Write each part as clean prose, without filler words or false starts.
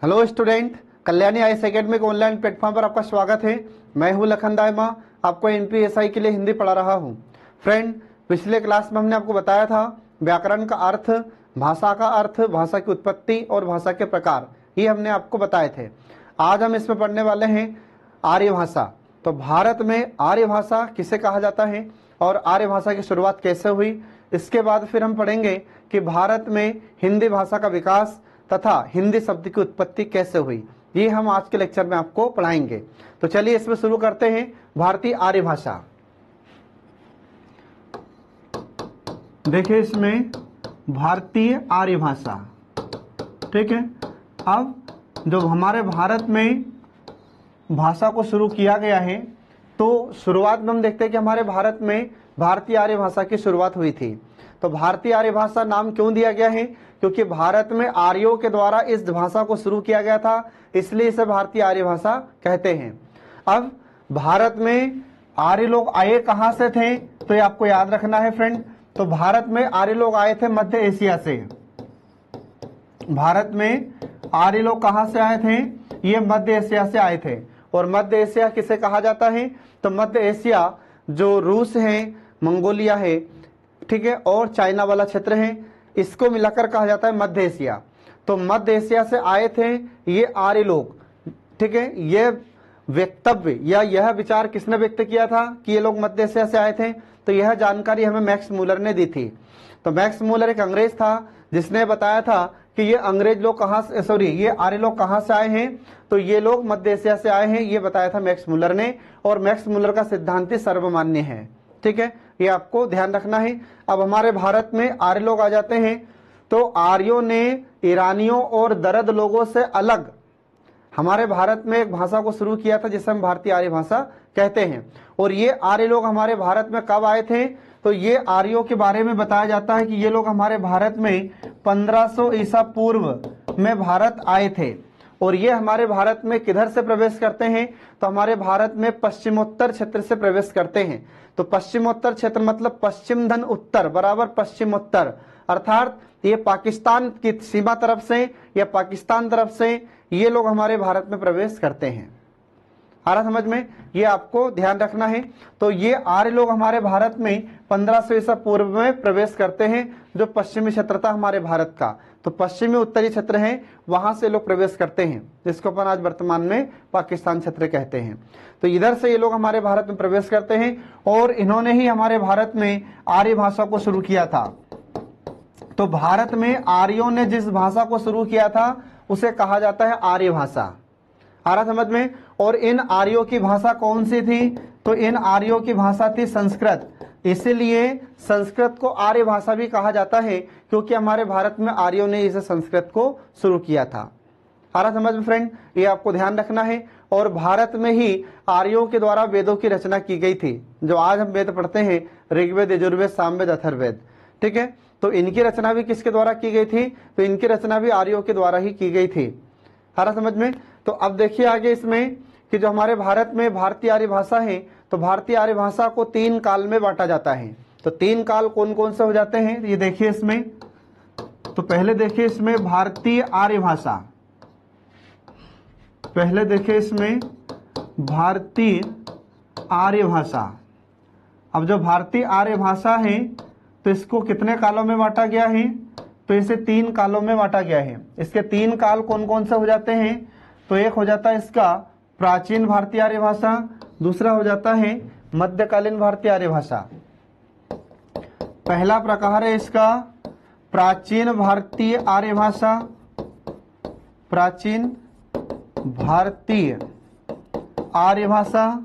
Hello student, Kalyani IAS academy के online platform पर आपका स्वागत है। मैं हूं लखन दायमा, आपको एनपीएसआई के लिए हिंदी पढ़ा रहा हूं। फ्रेंड, पिछले क्लास में हमने आपको बताया था व्याकरण का अर्थ, भाषा का अर्थ, भाषा की उत्पत्ति और भाषा के प्रकार, ये हमने आपको बताए थे। आज हम इसमें पढ़ने वाले हैं आर्य भाषा। तो भारत में आर्य भाषा किसे कहा जाता है और आर्य भाषा की शुरुआत कैसे हुई। इसके बाद फिर हम पढ़ेंगे कि भारत में हिंदी भाषा का विकास तथा हिंदी शब्द की उत्पत्ति कैसे हुई। ये हम आज के लेक्चर में आपको पढ़ाएंगे। तो चलिए इसमें शुरू करते हैं। भारतीय आर्य भाषा, देखिए इसमें भारतीय आर्य भाषा, ठीक है। अब जब हमारे भारत में भाषा को शुरू किया गया है तो शुरुआत में हम देखते हैं कि हमारे भारत में भारतीय आर्य भाषा की शुरुआत हुई थी। तो भारतीय आर्य भाषा नाम क्यों दिया गया है? क्योंकि भारत में आर्यों के द्वारा इस भाषा को शुरू किया गया था, इसलिए इसे भारतीय आर्य भाषा कहते हैं। अब भारत में आर्य लोग आए कहां से थे, तो ये आपको याद रखना है फ्रेंड। तो भारत में आर्य लोग आए थे मध्य एशिया से। भारत में आर्य लोग कहां से आए थे? ये मध्य एशिया से आए थे। और मध्य एशिया किसे कहा जाता है? तो मध्य एशिया जो रूस है, मंगोलिया है, ठीक है, और चाइना वाला क्षेत्र है, इसको मिलाकर कहा जाता है मध्य एशिया। तो मध्य एशिया से आए थे ये आर्य लोग, ठीक है। ये वक्तव्य या यह विचार किसने व्यक्त किया था कि ये लोग मध्य एशिया से आए थे? तो यह जानकारी हमें मैक्स मूलर ने दी थी। तो मैक्स मूलर एक अंग्रेज था जिसने बताया था कि ये अंग्रेज लोग कहां से, सॉरी, ये आर्य लोग कहां से आए हैं? तो ये लोग मध्य एशिया से आए हैं, ये बताया था मैक्स मूलर ने। और मैक्स मूलर का सिद्धांत सर्वमान्य है, ठीक है, ये आपको ध्यान रखना है। अब हमारे भारत में आर्य लोग आ जाते हैं। तो आर्यों ने ईरानियों और दरद लोगों से अलग हमारे भारत में एक भाषा को शुरू किया था जिसे हम भारतीय आर्य भाषा कहते हैं। और ये आर्य लोग हमारे भारत में कब आए थे? तो ये आर्यों के बारे में बताया जाता है कि ये लोग हमारे भारत में 1500 ईसा पूर्व में भारत आए थे। और ये हमारे भारत में किधर से प्रवेश करते हैं? तो हमारे भारत में पश्चिमोत्तर क्षेत्र से प्रवेश करते हैं। तो पश्चिमोत्तर क्षेत्र मतलब पश्चिम धन उत्तर बराबर पश्चिमोत्तर, अर्थात ये पाकिस्तान की सीमा तरफ से या पाकिस्तान तरफ से ये लोग हमारे भारत में प्रवेश करते हैं। आ रहा समझ में? ये आपको ध्यान रखना है। तो ये आर्य लोग हमारे भारत में 1500 ईसा पूर्व में प्रवेश करते हैं, जो पश्चिमी क्षेत्र था हमारे भारत का। तो पश्चिमी उत्तरी क्षेत्र है, वहां से लोग प्रवेश करते हैं, जिसको अपन आज वर्तमान में पाकिस्तान क्षेत्र कहते हैं। तो इधर से ये लोग हमारे भारत में प्रवेश करते हैं और इन्होंने ही हमारे भारत में आर्य भाषा को शुरू किया था। तो भारत में आर्यों ने जिस भाषा को शुरू किया था उसे कहा जाता है आर्य भाषा। आ रहा समझ में? और इन आर्यों की भाषा कौन सी थी? तो इन आर्यों की भाषा थी संस्कृत। इसीलिए संस्कृत को आर्य भाषा भी कहा जाता है, क्योंकि हमारे भारत में आर्यों ने इस संस्कृत को शुरू किया था। आ रहा समझ में फ्रेंड? ये आपको ध्यान रखना है। और भारत में ही आर्यों के द्वारा वेदों की रचना की गई थी। जो आज हम वेद पढ़ते हैं, ऋग्वेद, यजुर्वेद, सामवेद, अथर्ववेद, ठीक है, तो इनकी रचना भी किसके द्वारा की गई थी? तो इनकी रचना भी आर्यों के द्वारा ही की गई थी। आ रहा समझ में? तो अब देखिए आगे इसमें कि जो हमारे भारत में भारतीय आर्य भाषा है, तो भारतीय आर्य भाषा को 3 काल में बांटा जाता है। तो 3 काल कौन कौन से हो जाते हैं ये देखिए इसमें। तो पहले देखिए इसमें भारतीय आर्य भाषा, पहले देखिए इसमें भारतीय आर्य भाषा। अब जो भारतीय आर्य भाषा है तो इसको कितने कालों में बांटा गया है? तो इसे 3 कालों में बांटा गया है। इसके 3 काल कौन कौन से हो जाते हैं? तो एक हो जाता है इसका प्राचीन भारतीय आर्य भाषा, दूसरा हो जाता है मध्यकालीन भारतीय आर्य भाषा। पहला प्रकार है इसका प्राचीन भारतीय आर्य भाषा, प्राचीन भारतीय आर्य भाषा।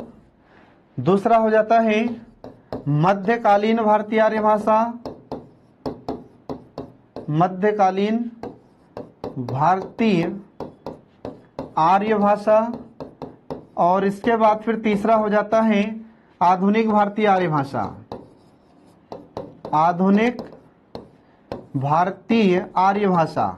दूसरा हो जाता है मध्यकालीन भारतीय आर्य भाषा, मध्यकालीन भारतीय आर्य भाषा। और इसके बाद फिर तीसरा हो जाता है आधुनिक भारतीय आर्य भाषा, आधुनिक भारतीय आर्य भाषा।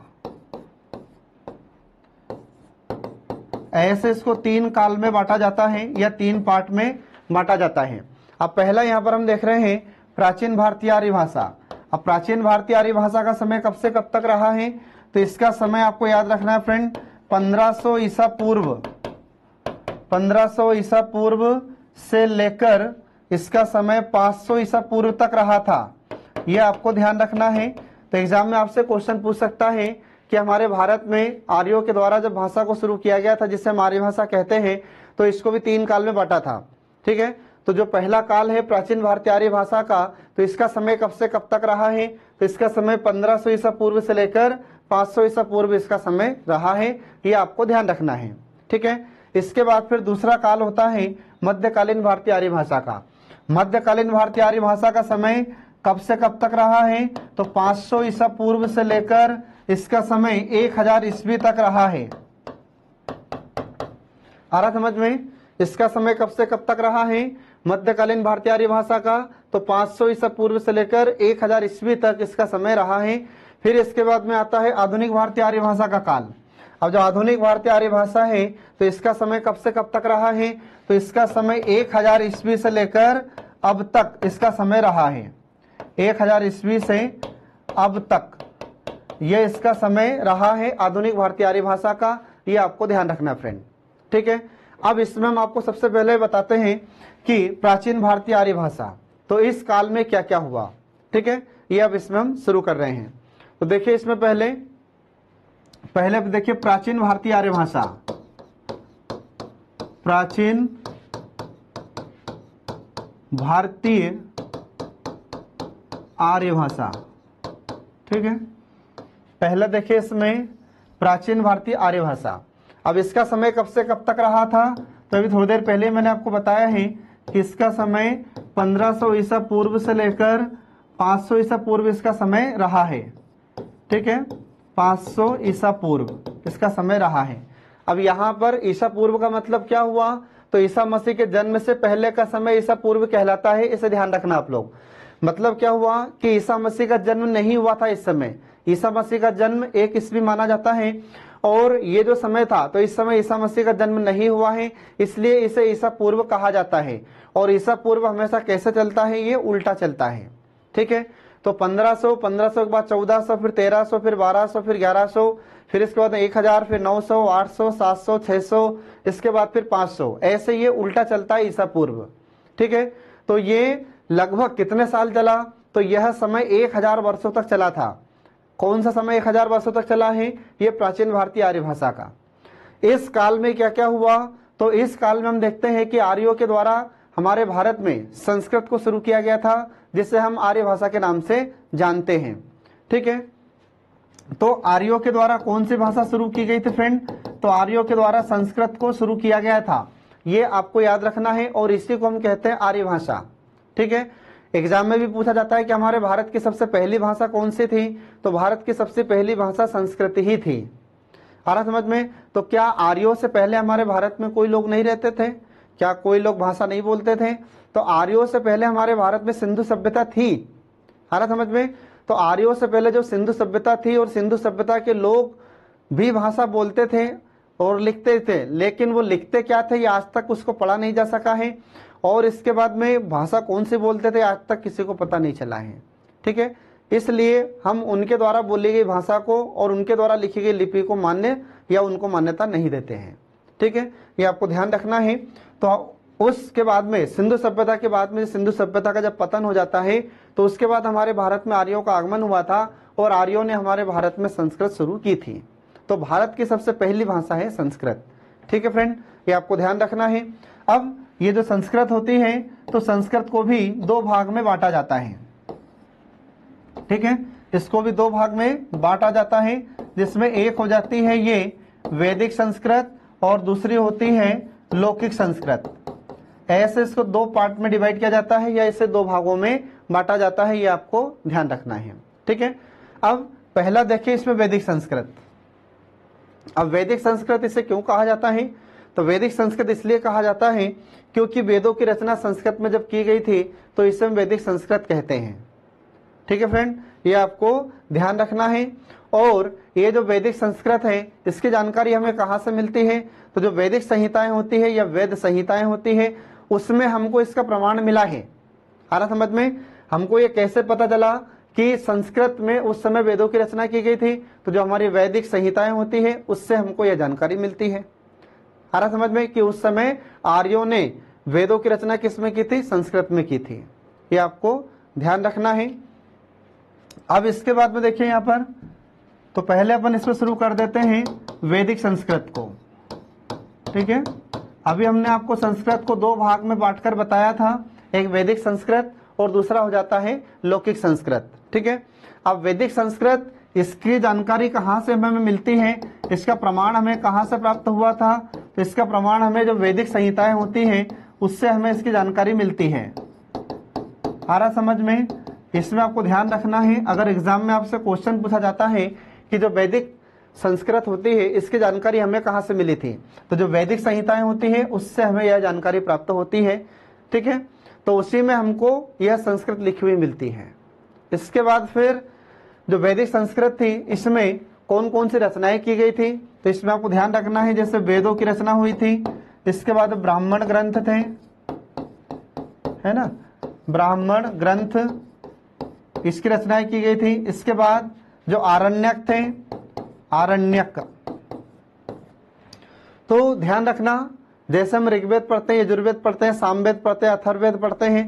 ऐसे इसको 3 काल में बांटा जाता है या 3 पार्ट में बांटा जाता है। अब पहला यहां पर हम देख रहे हैं प्राचीन भारतीय आर्य भाषा। अब प्राचीन भारतीय आर्य भाषा का समय कब से कब तक रहा है? तो इसका समय आपको याद रखना है फ्रेंड, 1500 ईसा पूर्व, 1500 ईसा पूर्व से लेकर इसका समय 500 ईसा पूर्व तक रहा था। यह आपको ध्यान रखना है। तो एग्जाम में आपसे क्वेश्चन पूछ सकता है कि हमारे भारत में आर्यों के द्वारा जब भाषा को शुरू किया गया था, जिसे हम आर्य भाषा कहते हैं, तो इसको भी 3 काल में बांटा था। ठीक है, तो जो पहला काल है प्राचीन भारतीय आर्य भाषा का, तो इसका समय कब से कब तक रहा है? तो इसका समय 1500 ईसा पूर्व से लेकर 500 ईसा पूर्व इसका समय रहा है। ये आपको ध्यान रखना है। ठीक है, इसके बाद फिर दूसरा काल होता है मध्यकालीन भारतीय आर्य भाषा का। मध्यकालीन भारतीय आर्य भाषा का समय कब से कब तक रहा है? तो 500 ईसा पूर्व से लेकर इसका समय 1000 ईस्वी तक रहा है। आ रहा समझ में? इसका समय कब से कब तक रहा है मध्यकालीन भारतीय आर्य भाषा का? तो 500 ईसा पूर्व से लेकर 1000 ईस्वी तक इसका समय रहा है। फिर इसके बाद में आता है आधुनिक भारतीय आर्य भाषा का काल। अब जो आधुनिक भारतीय आर्य भाषा है, तो इसका समय कब से कब तक रहा है? तो इसका समय 1000 ईस्वी से लेकर अब तक इसका समय रहा है। 1000 ईस्वी से अब तक ये इसका समय रहा है आधुनिक भारतीय आर्य भाषा का। ये आपको ध्यान रखना फ्रेंड। ठीक है, अब इसमें हम आपको सबसे पहले बताते हैं कि प्राचीन भारतीय आर्य भाषा, तो इस काल में क्या क्या हुआ। ठीक है, ये अब इसमें हम शुरू कर रहे हैं। तो देखिए, इसमें पहले देखिए प्राचीन भारतीय आर्य भाषा, प्राचीन भारतीय आर्य भाषा। ठीक है, पहले देखिए इसमें प्राचीन भारतीय आर्य भाषा। अब इसका समय कब से कब तक रहा था? तो अभी थोड़ी देर पहले मैंने आपको बताया है कि इसका समय 1500 ईसा पूर्व से लेकर 500 ईसा पूर्व इसका समय रहा है। ठीक है, 500 ईसा पूर्व इसका समय रहा है। अब यहाँ पर ईसा पूर्व का मतलब क्या हुआ? तो ईसा मसीह के जन्म से पहले का समय ईसा पूर्व कहलाता है। इसे ध्यान रखना आप लोग। मतलब क्या हुआ कि ईसा मसीह का जन्म नहीं हुआ था इस समय। ईसा मसीह का जन्म 1 ईस्वी माना जाता है, और ये जो समय था, तो इस समय ईसा मसीह का जन्म नहीं हुआ है, इसलिए इसे ईसा पूर्व कहा जाता है। और ईसा पूर्व हमेशा कैसे चलता है? ये उल्टा चलता है। ठीक है, तो 1500 के बाद 1400, फिर 1300, फिर 1200, फिर 1100, फिर इसके बाद 1000, फिर 900, 800, 700, 600, इसके बाद फिर 500, ऐसे ये उल्टा चलता है ईसा पूर्व। ठीक है, तो ये लगभग कितने साल चला? तो यह समय 1000 वर्षों तक चला था। कौन सा समय 1000 वर्षों तक चला है? ये प्राचीन भारतीय आर्य भाषा का। इस काल में क्या क्या हुआ? तो इस काल में हम देखते हैं कि आर्यों के द्वारा हमारे भारत में संस्कृत को शुरू किया गया था, जिसे हम आर्य भाषा के नाम से जानते हैं। ठीक है, तो आर्यों के द्वारा कौन सी भाषा शुरू की गई थी फ्रेंड? तो आर्यों के द्वारा संस्कृत को शुरू किया गया था। ये आपको याद रखना है, और इसी को हम कहते हैं आर्य भाषा। ठीक है, एग्जाम में भी पूछा जाता है कि हमारे भारत की सबसे पहली भाषा कौन सी थी? तो भारत की सबसे पहली भाषा संस्कृत ही थी। आ रहा समझ में? तो क्या आर्यों से पहले हमारे भारत में कोई लोग नहीं रहते थे? क्या कोई लोग भाषा नहीं बोलते थे? तो आर्यों से पहले हमारे भारत में सिंधु सभ्यता थी। आ रहा समझ में? तो आर्यों से पहले जो सिंधु सभ्यता थी, और सिंधु सभ्यता के लोग भी भाषा बोलते थे और लिखते थे, लेकिन वो लिखते क्या थे ये आज तक उसको पढ़ा नहीं जा सका है। और इसके बाद में भाषा कौन सी बोलते थे आज तक किसी को पता नहीं चला है। ठीक है, इसलिए हम उनके द्वारा बोली गई भाषा को और उनके द्वारा लिखी गई लिपि को मान्य या उनको मान्यता नहीं देते हैं। ठीक है, ये आपको ध्यान रखना है। तो उसके बाद में सिंधु सभ्यता के बाद में सिंधु सभ्यता का जब पतन हो जाता है, तो उसके बाद हमारे भारत में आर्यों का आगमन हुआ था, और आर्यों ने हमारे भारत में संस्कृत शुरू की थी। तो भारत की सबसे पहली भाषा है संस्कृत। ठीक है फ्रेंड, ये आपको ध्यान रखना है। अब ये जो संस्कृत होती है, तो संस्कृत को भी 2 भाग में बांटा जाता है। ठीक है, इसको भी 2 भाग में बांटा जाता है, जिसमें एक हो जाती है ये वैदिक संस्कृत और दूसरी होती है लौकिक संस्कृत। ऐसे इसको 2 पार्ट में डिवाइड किया जाता है, या इसे 2 भागों में बांटा जाता है। ये आपको ध्यान रखना है। ठीक है, अब पहला देखिए इसमें वैदिक संस्कृत। अब वैदिक संस्कृत इसे क्यों कहा जाता है? तो वैदिक संस्कृत इसलिए कहा जाता है क्योंकि वेदों की रचना संस्कृत में जब की गई थी, तो इसे हम वैदिक संस्कृत कहते हैं। ठीक है फ्रेंड, ये आपको ध्यान रखना है। और ये जो वैदिक संस्कृत है, इसकी जानकारी हमें कहाँ से मिलती है? तो जो वैदिक संहिताएं होती है या वेद संहिताएं होती है, उसमें हमको इसका प्रमाण मिला है। आ रहा समझ में? हमको ये कैसे पता चला कि संस्कृत में उस समय वेदों की रचना की गई थी, तो जो हमारी वैदिक संहिताएं होती है उससे हमको यह जानकारी मिलती है। आ रहा समझ में कि उस समय आर्यों ने वेदों की रचना किस में की थी? संस्कृत में की थी। ये आपको ध्यान रखना है। अब इसके बाद में देखिए यहाँ पर, तो पहले अपन इसमें शुरू कर देते हैं वैदिक संस्कृत को। ठीक है, अभी हमने आपको संस्कृत को दो भाग में बांटकर बताया था, एक वैदिक संस्कृत और दूसरा हो जाता है लौकिक संस्कृत। ठीक है, अब वैदिक संस्कृत, इसकी जानकारी कहाँ से हमें मिलती है, इसका प्रमाण हमें कहाँ से प्राप्त हुआ था? तो इसका प्रमाण हमें जो वैदिक संहिताएं होती हैं उससे हमें इसकी जानकारी मिलती है। आ रहा समझ में? इसमें आपको ध्यान रखना है, अगर एग्जाम में आपसे क्वेश्चन पूछा जाता है कि जो वैदिक संस्कृत होती है इसकी जानकारी हमें कहाँ से मिली थी, तो जो वैदिक संहिताएं होती है उससे हमें यह जानकारी प्राप्त होती है। ठीक है, तो उसी में हमको यह संस्कृत लिखी हुई मिलती है। इसके बाद फिर जो वैदिक संस्कृत थी इसमें कौन कौन सी रचनाएं की गई थी, तो इसमें आपको ध्यान रखना है, जैसे वेदों की रचना हुई थी, इसके बाद ब्राह्मण ग्रंथ थे, है ना, ब्राह्मण ग्रंथ, इसकी रचनाएं की गई थी। इसके बाद जो आरण्यक थे, आरण्यक, तो ध्यान रखना, जैसे हम ऋग्वेद पढ़ते हैं, यजुर्वेद पढ़ते हैं, सामवेद पढ़ते हैं, अथर्ववेद पढ़ते हैं।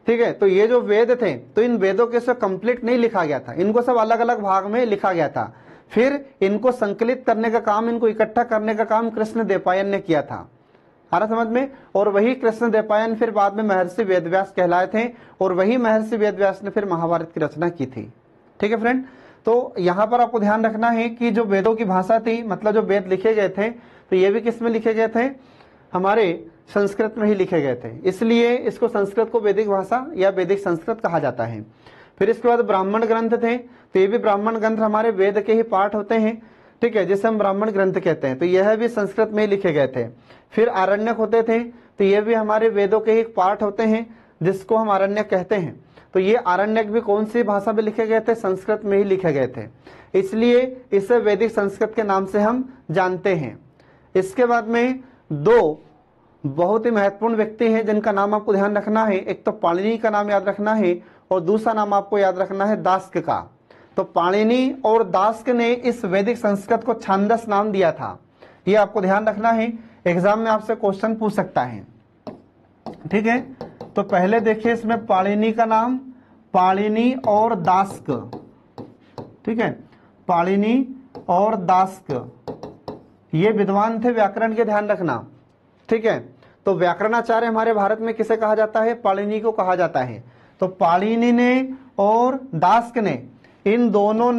ठीक है, तो ये जो वेद थे तो इन वेदों के से कंप्लीट नहीं लिखा गया था, इनको सब अलग अलग भाग में लिखा गया था। फिर इनको संकलित करने का काम, इनको इकट्ठा करने का काम कृष्ण द्वैपायन ने किया था। आ रहा समझ में? और वही कृष्ण द्वैपायन फिर बाद में महर्षि वेदव्यास कहलाए थे, और वही महर्षि वेदव्यास ने फिर महाभारत की रचना की थी। ठीक है फ्रेंड, तो यहाँ पर आपको ध्यान रखना है कि जो वेदों की भाषा थी, मतलब जो वेद लिखे गए थे, तो ये भी किस में लिखे गए थे? हमारे संस्कृत में ही लिखे गए थे, इसलिए इसको संस्कृत को वैदिक भाषा या वैदिक संस्कृत कहा जाता है। फिर इसके बाद ब्राह्मण ग्रंथ थे, तो ये भी ब्राह्मण ग्रंथ हमारे वेद के ही पाठ होते हैं। ठीक है, जिसे हम ब्राह्मण ग्रंथ कहते हैं, तो यह भी संस्कृत में ही लिखे गए थे। फिर आरण्यक होते थे, तो ये भी हमारे वेदों के ही पाठ होते हैं, जिसको हम आरण्यक कहते हैं। तो ये आरण्यक भी कौन सी भाषा में लिखे गए थे? संस्कृत में ही लिखे गए थे, इसलिए इसे वैदिक संस्कृत के नाम से हम जानते हैं। इसके बाद में दो बहुत ही महत्वपूर्ण व्यक्ति हैं जिनका नाम आपको ध्यान रखना है, एक तो पाणिनि का नाम याद रखना है और दूसरा नाम आपको याद रखना है दास्क का। तो पाणिनि और दास्क ने इस वैदिक संस्कृत को छांदस नाम दिया था, ये आपको ध्यान रखना है, एग्जाम में आपसे क्वेश्चन पूछ सकता है। ठीक है, तो पहले देखिए इसमें पाणिनि का नाम, पाणिनि और दास्क। ठीक है, पाणिनि और दास्क ये विद्वान थे व्याकरण के, ध्यान रखना। ठीक है, तो व्याकरणाचार्य हमारे भारत में किसे कहा जाता है? पाणिनि को कहा जाता है। तो पाणिनि ने और दास्क ने, इन दोनों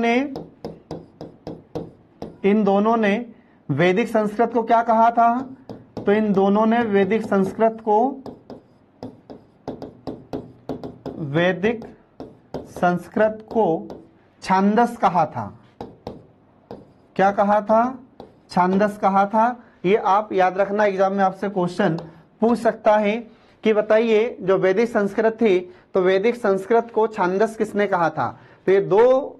ने वैदिक संस्कृत को क्या कहा था? तो इन दोनों ने वैदिक संस्कृत को छांदस कहा था। क्या कहा था? छांदस कहा था। ये आप याद रखना, एग्जाम में आपसे क्वेश्चन पूछ सकता है कि बताइए जो वैदिक संस्कृत थी, तो वैदिक संस्कृत को छांदस किसने कहा था? तो ये दो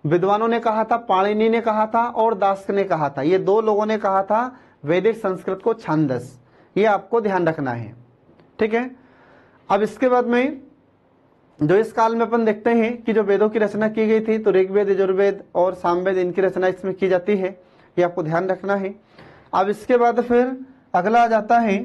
विद्वानों ने कहा था, पाणिनि ने कहा था और दास्क ने कहा था, ये दो लोगों ने कहा था वैदिक संस्कृत को छांदस। ये आपको ध्यान रखना है। ठीक है, अब इसके बाद में जो इस काल में अपन देखते हैं कि जो वेदों की रचना की गई थी, तो ऋग्वेद, यजुर्वेद और सामवेद, इनकी रचना इसमें की जाती है, ये आपको ध्यान रखना है। अब इसके बाद फिर अगला आ जाता है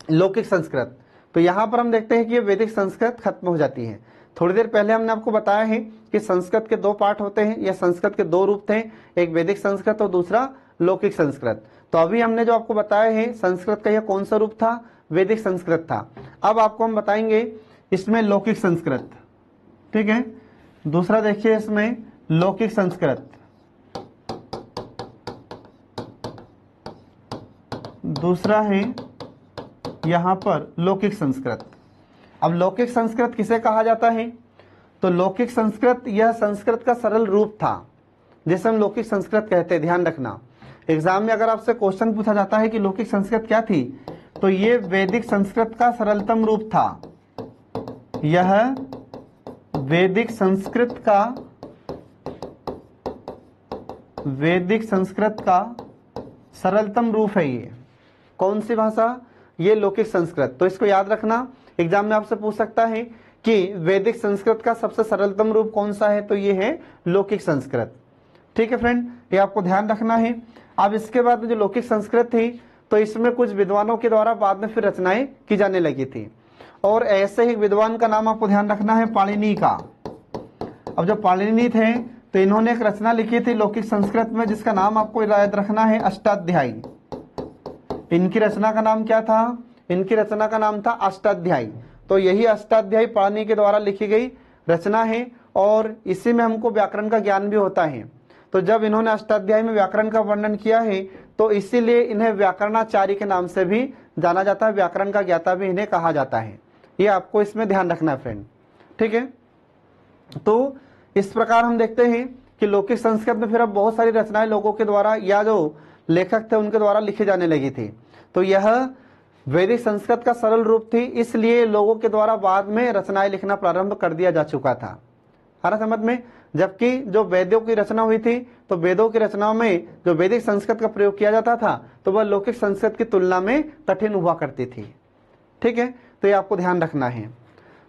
लौकिक संस्कृत। तो यहां पर हम देखते हैं कि ये वैदिक संस्कृत खत्म हो जाती है। थोड़ी देर पहले हमने आपको बताया है कि संस्कृत के दो पार्ट होते हैं, या संस्कृत के दो रूप थे, एक वैदिक संस्कृत और दूसरा लौकिक संस्कृत। तो अभी हमने जो आपको बताया है संस्कृत का यह कौन सा रूप था? वैदिक संस्कृत था। अब आपको हम बताएंगे इसमें लौकिक संस्कृत। ठीक है, दूसरा देखिए इसमें लौकिक संस्कृत, दूसरा है यहां पर लौकिक संस्कृत। अब लौकिक संस्कृत किसे कहा जाता है? तो लौकिक संस्कृत यह संस्कृत का सरल रूप था, जिसे हम लौकिक संस्कृत कहते हैं। ध्यान रखना, एग्जाम में अगर आपसे क्वेश्चन पूछा जाता है कि लौकिक संस्कृत क्या थी, तो ये वैदिक संस्कृत का सरलतम रूप था। यह वैदिक संस्कृत का सरलतम रूप है। ये कौन सी भाषा? ये लौकिक संस्कृत। तो इसको याद रखना, एग्जाम में आपसे पूछ सकता है कि वैदिक संस्कृत का सबसे सरलतम रूप कौन सा है, तो ये है लौकिक संस्कृत। ठीक है फ्रेंड, ये आपको ध्यान रखना है। अब इसके बाद जो लौकिक संस्कृत थी तो इसमें कुछ विद्वानों के द्वारा बाद में फिर रचनाएं की जाने लगी थी, और ऐसे ही विद्वान का नाम आपको ध्यान रखना है पाणिनि का। अब जो पाणिनि थे तो इन्होंने एक रचना लिखी थी लौकिक संस्कृत में, जिसका नाम आपको याद रखना है अष्टाध्यायी। इनकी रचना का नाम क्या था, इनकी रचना का नाम था अष्टाध्यायी। तो यही अष्टाध्यायी पाणिनि के द्वारा लिखी गई रचना है, और इसी में हमको व्याकरण का ज्ञान भी होता है। तो जब इन्होंने अष्टाध्यायी में व्याकरण का वर्णन किया है तो इसीलिए इन्हें व्याकरणाचार्य के नाम से भी जाना जाता है, व्याकरण का ज्ञाता भी इन्हें कहा जाता है। ये आपको इसमें ध्यान रखना है फ्रेंड। ठीक है, तो इस प्रकार हम देखते हैं कि लौकिक संस्कृत में फिर अब बहुत सारी रचनाएं लोगों के द्वारा या जो लेखक थे उनके द्वारा लिखी जाने लगी थी। तो यह वैदिक संस्कृत का सरल रूप थी, इसलिए लोगों के द्वारा बाद में रचनाएं लिखना प्रारंभ कर दिया जा चुका था। आ रहा समझ में? जबकि जो वेदों की रचना हुई थी तो वेदों की रचनाओं में जो वैदिक संस्कृत का प्रयोग किया जाता था तो वह लौकिक संस्कृत की तुलना में कठिन हुआ करती थी। ठीक है, तो ये आपको ध्यान रखना है।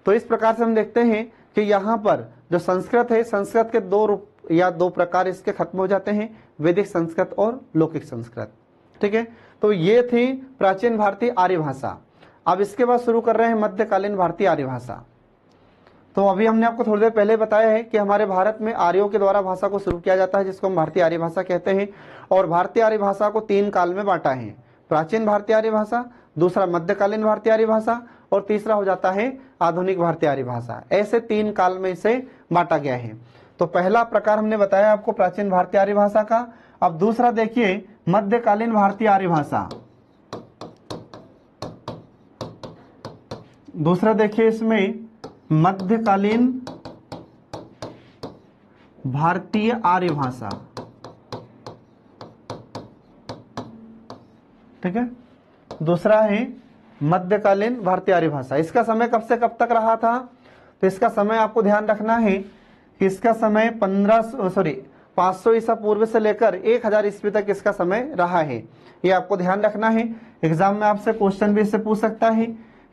तो इस प्रकार से हम देखते हैं कि यहाँ पर जो संस्कृत है, संस्कृत के दो रूप या दो प्रकार इसके खत्म हो जाते हैं, वैदिक संस्कृत और लौकिक संस्कृत। ठीक है, तो ये थी प्राचीन भारतीय आर्य भाषा। अब इसके बाद शुरू कर रहे हैं मध्यकालीन भारतीय आर्य भाषा। तो अभी हमने आपको थोड़ी देर पहले बताया है कि हमारे भारत में आर्यों के द्वारा भाषा को शुरू किया जाता है, जिसको हम भारतीय आर्य भाषा कहते हैं। और भारतीय आर्य भाषा को 3 काल में बांटा है, प्राचीन भारतीय आर्य भाषा, दूसरा मध्यकालीन भारतीय आर्य भाषा, और तीसरा हो जाता है आधुनिक भारतीय आर्य भाषा। ऐसे 3 काल में इसे बांटा गया है। तो पहला प्रकार हमने बताया आपको प्राचीन भारतीय आर्य भाषा का। अब दूसरा देखिए मध्यकालीन भारतीय आर्य भाषा। दूसरा देखिए इसमें मध्यकालीन भारतीय आर्य भाषा। ठीक है, दूसरा है मध्यकालीन भारतीय आर्य भाषा। इसका समय कब से कब तक रहा था, तो इसका समय आपको ध्यान रखना है कि इसका समय 500 ईसा पूर्व से लेकर 1000 ईस्वी तक इसका समय रहा है। ये आपको ध्यान रखना है। एग्जाम में आपसे क्वेश्चन भी इससे पूछ सकता है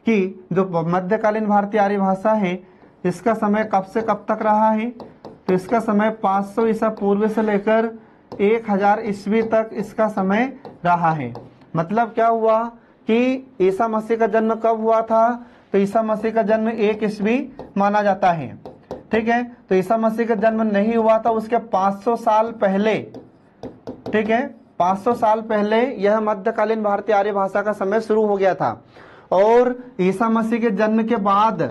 कि जो मध्यकालीन भारतीय आर्य भाषा है इसका समय कब से कब तक रहा है, तो इसका समय 500 ईसा पूर्व से लेकर 1000 ईस्वी तक इसका समय रहा है। मतलब क्या हुआ कि ईसा मसीह का जन्म कब हुआ था, तो ईसा मसीह का जन्म 1 ईस्वी माना जाता है। ठीक है, तो ईसा मसीह का जन्म नहीं हुआ था उसके 500 साल पहले। ठीक है, 500 साल पहले यह मध्यकालीन भारतीय आर्य भाषा का समय शुरू हो गया था। और ईसा मसीह के जन्म के बाद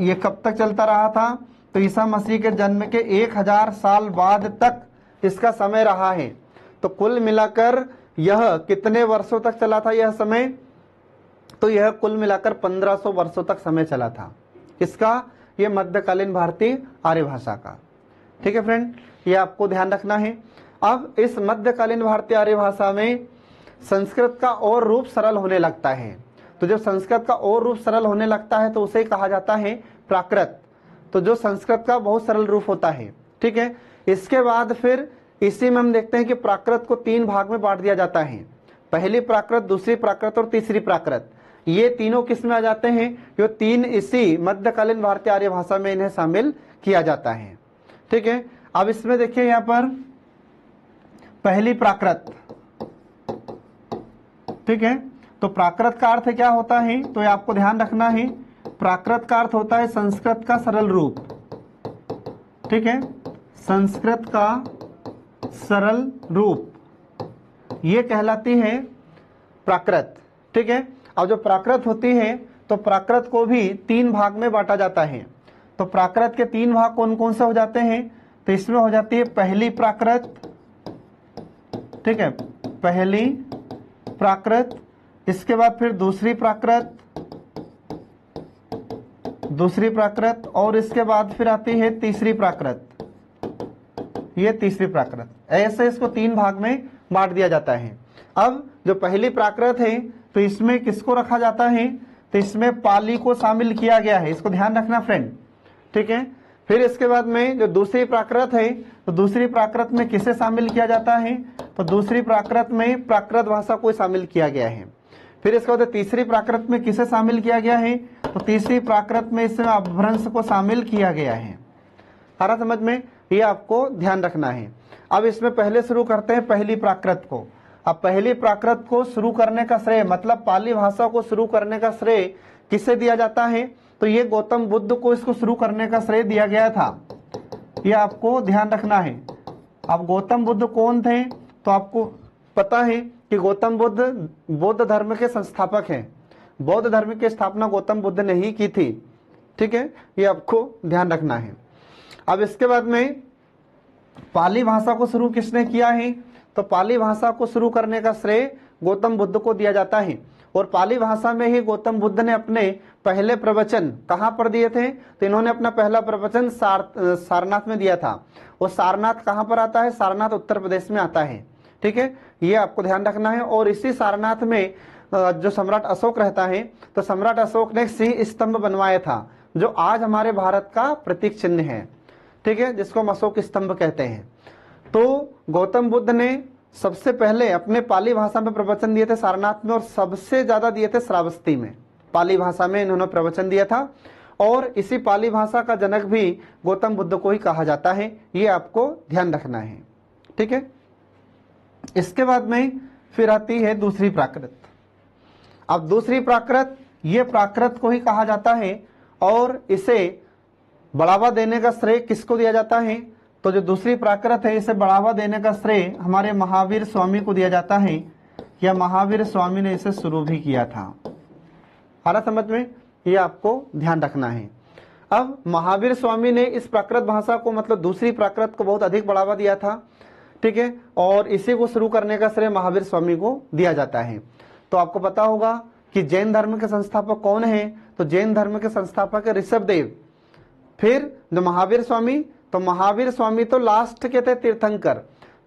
ये कब तक चलता रहा था, तो ईसा मसीह के जन्म के 1000 साल बाद तक इसका समय रहा है। तो कुल मिलाकर यह कितने वर्षों तक चला था यह समय, तो यह कुल मिलाकर 1500 वर्षों तक समय चला था। इसका ये मध्यकालीन भारतीय आर्य भाषा का। ठीक है फ्रेंड, ये आपको ध्यान रखना है। अब इस मध्यकालीन भारतीय आर्य भाषा में संस्कृत का और रूप सरल होने लगता है। तो जब संस्कृत का और रूप सरल होने लगता है तो उसे कहा जाता है प्राकृत। तो जो संस्कृत का बहुत सरल रूप होता है। ठीक है, इसके बाद फिर इसी में हम देखते हैं कि प्राकृत को 3 भाग में बांट दिया जाता है। पहली प्राकृत, दूसरी प्राकृत और तीसरी प्राकृत। ये तीनों किस में आ जाते हैं, जो 3 इसी मध्यकालीन भारतीय आर्य भाषा में इन्हें शामिल किया जाता है। ठीक है, अब इसमें देखिए यहाँ पर पहली प्राकृत। ठीक है, तो प्राकृत का अर्थ क्या होता है, तो ये आपको ध्यान रखना है। प्राकृत का अर्थ होता है संस्कृत का सरल रूप। ठीक है, संस्कृत का सरल रूप ये कहलाती है प्राकृत। ठीक है, अब जो प्राकृत होती है तो प्राकृत को भी 3 भाग में बांटा जाता है। तो प्राकृत के 3 भाग कौन कौन से हो जाते हैं, तो इसमें हो जाती है पहली प्राकृत। ठीक है, पहली प्राकृत, इसके बाद फिर दूसरी प्राकृत, और इसके बाद फिर आती है तीसरी प्राकृत। ये तीसरी प्राकृत। ऐसे इसको 3 भाग में बांट दिया जाता है। अब जो पहली प्राकृत है तो इसमें किसको रखा जाता है, तो इसमें पाली को शामिल किया गया है। इसको ध्यान रखना फ्रेंड। ठीक है, फिर इसके बाद में जो दूसरी प्राकृत है तो दूसरी प्राकृत में किसे शामिल किया जाता है, तो दूसरी प्राकृत में प्राकृत भाषा को शामिल किया गया है। फिर इसके बाद तीसरी प्राकृत में किसे शामिल किया गया है, तो तीसरी प्राकृत में इसमें अपभ्रंश को शामिल किया गया है। सारा समझ में, ये आपको ध्यान रखना है। अब इसमें पहले शुरू करते हैं पहली प्राकृत को। अब पहली प्राकृत को शुरू करने का श्रेय, मतलब पाली भाषा को शुरू करने का श्रेय किसे दिया जाता है, तो ये गौतम बुद्ध को इसको शुरू करने का श्रेय दिया गया था। ये आपको ध्यान रखना है। अब गौतम बुद्ध कौन थे, तो आपको पता है कि गौतम बुद्ध बौद्ध धर्म के संस्थापक हैं। बौद्ध धर्म की स्थापना गौतम बुद्ध ने ही की थी। ठीक है, ये आपको ध्यान रखना है। अब इसके बाद में पाली भाषा को शुरू किसने किया है, तो पाली भाषा को शुरू करने का श्रेय गौतम बुद्ध को दिया जाता है। और पाली भाषा में ही गौतम बुद्ध ने अपने पहले प्रवचन कहाँ पर दिए थे, तो इन्होंने अपना पहला प्रवचन सारनाथ में दिया था। और सारनाथ कहाँ पर आता है, सारनाथ उत्तर प्रदेश में आता है। ठीक है, ये आपको ध्यान रखना है। और इसी सारनाथ में जो सम्राट अशोक रहता है, तो सम्राट अशोक ने सिंह स्तंभ बनवाया था, जो आज हमारे भारत का प्रतीक चिन्ह है। ठीक है, जिसको हम अशोक स्तंभ कहते हैं। तो गौतम बुद्ध ने सबसे पहले अपने पाली भाषा में प्रवचन दिए थे सारनाथ में, और सबसे ज्यादा दिए थे श्रावस्ती में। पाली भाषा में इन्होंने प्रवचन दिया था, और इसी पाली भाषा का जनक भी गौतम बुद्ध को ही कहा जाता है। ये आपको ध्यान रखना है। ठीक है, इसके बाद में फिर आती है दूसरी प्राकृत। अब दूसरी प्राकृत, ये प्राकृत को ही कहा जाता है, और इसे बढ़ावा देने का श्रेय किसको दिया जाता है, तो जो दूसरी प्राकृत है, इसे बढ़ावा देने का श्रेय हमारे महावीर स्वामी को दिया जाता है। या महावीर स्वामी ने इसे शुरू भी किया था। हारा समझ में, ये आपको ध्यान रखना है। अब महावीर स्वामी ने इस प्राकृत भाषा को, मतलब दूसरी प्राकृत को बहुत अधिक बढ़ावा दिया था। ठीक है, और इसी को शुरू करने का श्रेय महावीर स्वामी को दिया जाता है। तो आपको पता होगा कि जैन धर्म के संस्थापक कौन है, तो जैन धर्म के संस्थापक है ऋषभदेव। फिर जो महावीर स्वामी, तो महावीर स्वामी तो लास्ट के थे तीर्थंकर।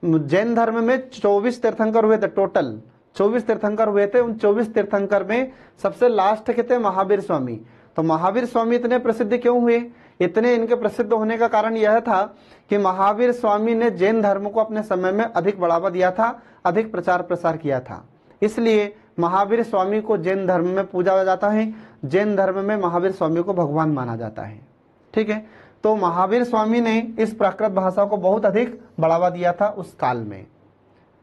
जैन धर्म में 24 तीर्थंकर हुए थे, टोटल 24 तीर्थंकर हुए थे। उन 24 तीर्थंकर में सबसे लास्ट के थे महावीर स्वामी। तो महावीर स्वामी इतने प्रसिद्ध क्यों हुए, इतने इनके प्रसिद्ध होने का कारण यह था कि महावीर स्वामी ने जैन धर्म को अपने समय में अधिक बढ़ावा दिया था, अधिक प्रचार प्रसार किया था। इसलिए महावीर स्वामी को जैन धर्म में पूजा जाता है। जैन धर्म में महावीर स्वामी को भगवान माना जाता है। ठीक है, तो महावीर स्वामी ने इस प्राकृत भाषा को बहुत अधिक बढ़ावा दिया था उस काल में।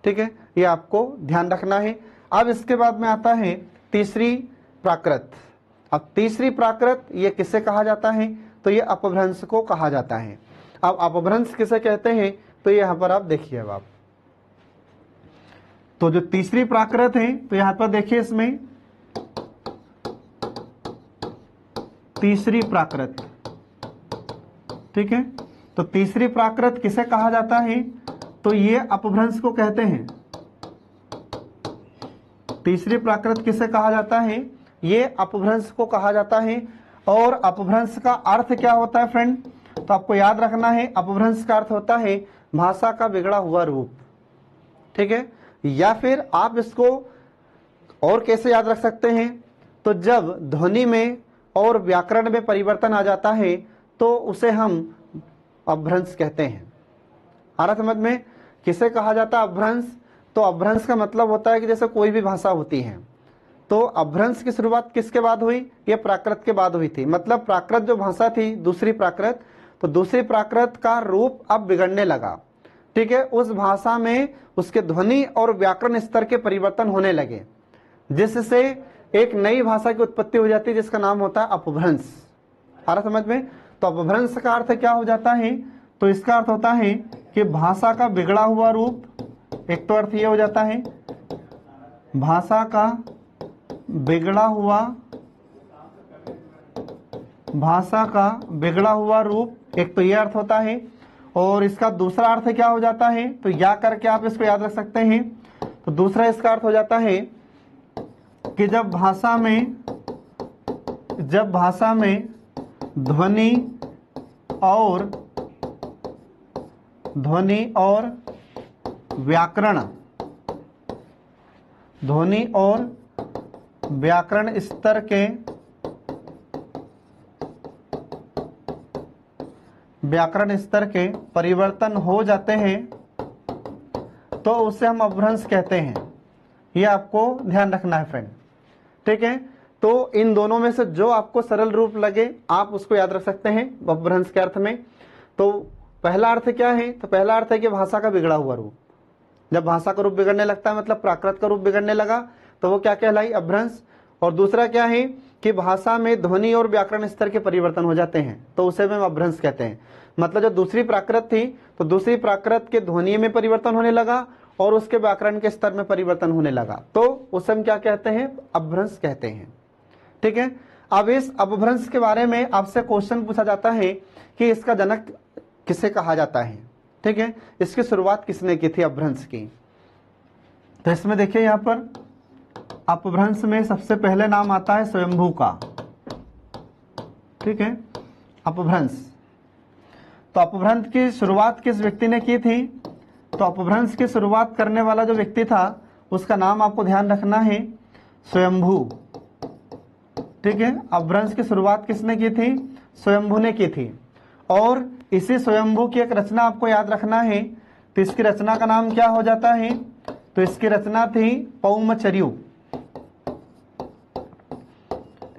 ठीक है, ये आपको ध्यान रखना है। अब इसके बाद में आता है तीसरी प्राकृत। अब तीसरी प्राकृत ये किसे कहा जाता है, तो ये अपभ्रंश को कहा जाता है। अब अपभ्रंश किसे कहते हैं, तो यहाँ पर आप देखिए। अब आप तो जो तीसरी प्राकृत है, तो यहाँ पर देखिए, इसमें तीसरी प्राकृत। ठीक है, तो तीसरी प्राकृत किसे कहा जाता है, तो ये अपभ्रंश को कहते हैं। तीसरी प्राकृत किसे कहा जाता है, ये अपभ्रंश को कहा जाता है। और अपभ्रंश का अर्थ क्या होता है फ्रेंड, तो आपको याद रखना है, अपभ्रंश का अर्थ होता है भाषा का बिगड़ा हुआ रूप। ठीक है, या फिर आप इसको और कैसे याद रख सकते हैं, तो जब ध्वनि में और व्याकरण में परिवर्तन आ जाता है, तो उसे हम अपभ्रंश कहते हैं। आ रहा समझ में, किसे कहा जाता है अपभ्रंश, तो अपभ्रंश का मतलब होता है कि जैसे कोई भी भाषा होती है, तो अपभ्रंश की शुरुआत किसके बाद हुई, ये प्राकृत के बाद हुई थी। मतलब प्राकृत जो भाषा थी, दूसरी प्राकृत, तो दूसरी प्राकृत का रूप अब बिगड़ने लगा। ठीक है, उस भाषा में उसके ध्वनि और व्याकरण स्तर के परिवर्तन होने लगे, जिससे एक नई भाषा की उत्पत्ति हो जाती है, जिसका नाम होता है अपभ्रंश। आ रहा समझ में, तो अपभ्रंश का अर्थ क्या हो जाता है, तो इसका अर्थ होता है कि भाषा का बिगड़ा हुआ रूप। एक तो अर्थ ये हो जाता है भाषा का बिगड़ा हुआ रूप, एक तो ये अर्थ होता है। और इसका दूसरा अर्थ क्या हो जाता है, तो या करके आप इसको याद रख सकते हैं। तो दूसरा इसका अर्थ हो जाता है कि जब भाषा में ध्वनि और व्याकरण स्तर के परिवर्तन हो जाते हैं, तो उसे हम अपभ्रंश कहते हैं। ये आपको ध्यान रखना है फ्रेंड। ठीक है। तो इन दोनों में से जो आपको सरल रूप लगे आप उसको याद रख सकते हैं अपभ्रंश के अर्थ में। तो पहला अर्थ क्या है, तो पहला अर्थ है कि भाषा का बिगड़ा हुआ रूप। जब भाषा का रूप बिगड़ने लगता है मतलब प्राकृत का रूप बिगड़ने लगा तो वो क्या कहलाई, अपभ्रंश। और दूसरा क्या है कि भाषा में ध्वनि और व्याकरण स्तर के परिवर्तन हो जाते हैं तो उसे हम अपभ्रंश कहते हैं। मतलब जब दूसरी प्राकृत थी तो दूसरी प्राकृत के ध्वनि में परिवर्तन होने लगा और उसके व्याकरण के स्तर में परिवर्तन होने लगा तो उसे हम क्या कहते हैं, अपभ्रंश कहते हैं। ठीक है। अब इस अपभ्रंश के बारे में आपसे क्वेश्चन पूछा जाता है कि इसका जनक किसे कहा जाता है। ठीक है, इसकी शुरुआत किसने की थी अपभ्रंश की। तो इसमें देखिए यहां पर अपभ्रंश में सबसे पहले नाम आता है स्वयंभू का। ठीक है, अपभ्रंश। तो अपभ्रंश की शुरुआत किस व्यक्ति ने की थी, तो अपभ्रंश की शुरुआत करने वाला जो व्यक्ति था उसका नाम आपको ध्यान रखना है, स्वयंभू। ठीक है, अपभ्रंश की शुरुआत किसने की थी, स्वयंभू ने की थी। और इसी स्वयंभू की एक रचना आपको याद रखना है। तो इसकी रचना का नाम क्या हो जाता है, तो इसकी रचना थी पौमचर्यु।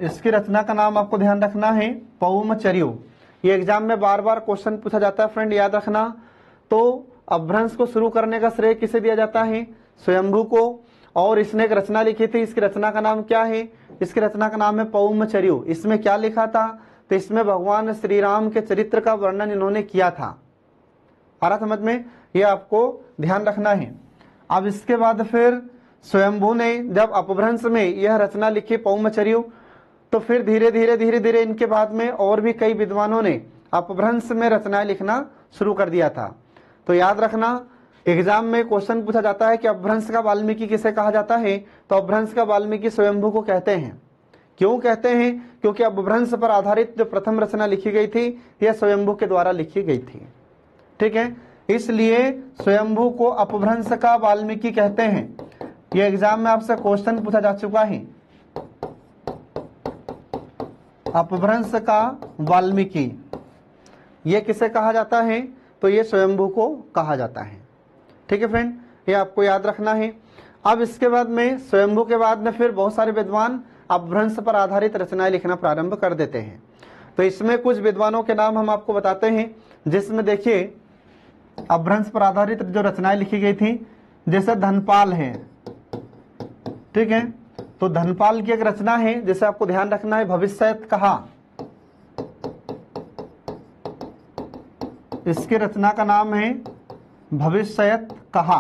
इसकी रचना का नाम आपको ध्यान रखना है पौमचर्यु। ये एग्जाम में बार बार क्वेश्चन पूछा जाता है फ्रेंड, याद रखना। तो अपभ्रंश को शुरू करने का श्रेय किसे दिया जाता है, स्वयंभू को। और इसने एक रचना लिखी थी, इसकी रचना का नाम क्या है, इसकी रचना का नाम है पौमचर्यु। इसमें क्या लिखा था, तो इसमें भगवान श्री राम के चरित्र का वर्णन इन्होंने किया था। आ रहा समझ में, ये आपको ध्यान रखना है। अब इसके बाद फिर स्वयंभू ने जब अपभ्रंश में यह रचना लिखी पौमचर्यु, तो फिर धीरे धीरे इनके बाद में और भी कई विद्वानों ने अपभ्रंश में रचनाएं लिखना शुरू कर दिया था। तो याद रखना, एग्जाम में क्वेश्चन पूछा जाता है कि अपभ्रंश का वाल्मीकि किसे कहा जाता है, तो अपभ्रंश का वाल्मीकि स्वयंभू को कहते हैं। क्यों कहते हैं, क्योंकि अपभ्रंश पर आधारित जो प्रथम रचना लिखी गई थी यह स्वयंभू के द्वारा लिखी गई थी। ठीक है, इसलिए स्वयंभू को अपभ्रंश का वाल्मीकि कहते हैं। यह एग्जाम में आपसे क्वेश्चन पूछा जा चुका है, अपभ्रंश का वाल्मीकि ये किसे कहा जाता है, तो ये स्वयंभू को कहा जाता है। ठीक है फ्रेंड, ये आपको याद रखना है। अब इसके बाद में स्वयंभू के बाद में फिर बहुत सारे विद्वान अपभ्रंश पर आधारित रचनाएं लिखना प्रारंभ कर देते हैं। तो इसमें कुछ विद्वानों के नाम हम आपको बताते हैं, जिसमें देखिए अपभ्रंश पर आधारित जो रचनाएं लिखी गई थी, जैसे धनपाल है। ठीक है, तो धनपाल की एक रचना है जिसे आपको ध्यान रखना है, भविष्यत कहा। इसकी रचना का नाम है भविष्यत कहा।